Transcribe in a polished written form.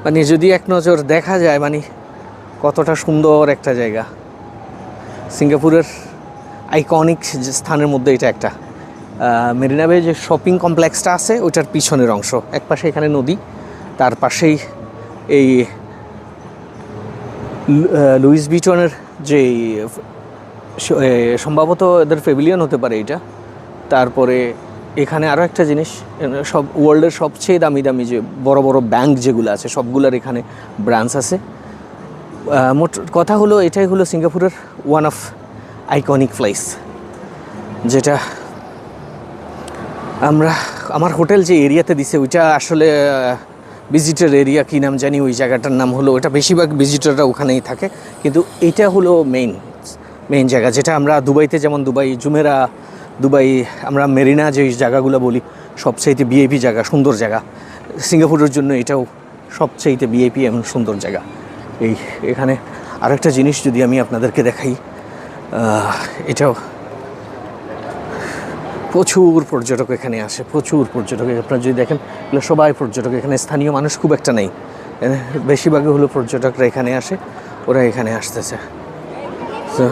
মানে যদি এক নজর দেখা যায় মানে কতটা সুন্দর একটা জায়গা। সিঙ্গাপুরের আইকনিক স্থানের মধ্যে এটা একটা। মেরিনা বে যে শপিং কমপ্লেক্সটা আছে ওইটার পিছনের অংশ, এক পাশে এখানে নদী, তার পাশেই এই লুইস ভিটনের যে সম্ভবত এদের প্যাভিলিয়ন হতে পারে এটা। তারপরে এখানে আরও একটা জিনিস, সব ওয়ার্ল্ডের সবচেয়ে দামি দামি যে বড় বড় ব্যাংক যেগুলো আছে সবগুলোর এখানে ব্রাঞ্চ আছে। মোট কথা হলো এটাই হলো সিঙ্গাপুরের ওয়ান অফ আইকনিক প্লেস, যেটা আমার হোটেল যে এরিয়াতে দিছে ওইটা আসলে ভিজিটার এরিয়া, কী নাম জানি ওই জায়গাটার নাম হলো, ওটা বেশিরভাগ ভিজিটাররা ওখানেই থাকে, কিন্তু এইটা হলো মেইন জায়গা, যেটা আমরা দুবাইতে যেমন দুবাই জুমেরা, দুবাই আমরা মেরিনা যে জায়গাগুলো বলি সবচাইতে ভিআইপি জায়গা, সুন্দর জায়গা, সিঙ্গাপুরের জন্য এটাও সবচাইতে ভিআইপি এমন সুন্দর জায়গা। এখানে আরেকটা জিনিস যদি আমি আপনাদেরকে দেখাই, এটাও প্রচুর পর্যটক এখানে আসে, প্রচুর পর্যটক। আপনারা যদি দেখেন এগুলো সবাই পর্যটক, এখানে স্থানীয় মানুষ খুব একটা নেই, বেশিরভাগই হলো পর্যটকরা এখানে আসে, ওরা এখানে আসতেছে। তো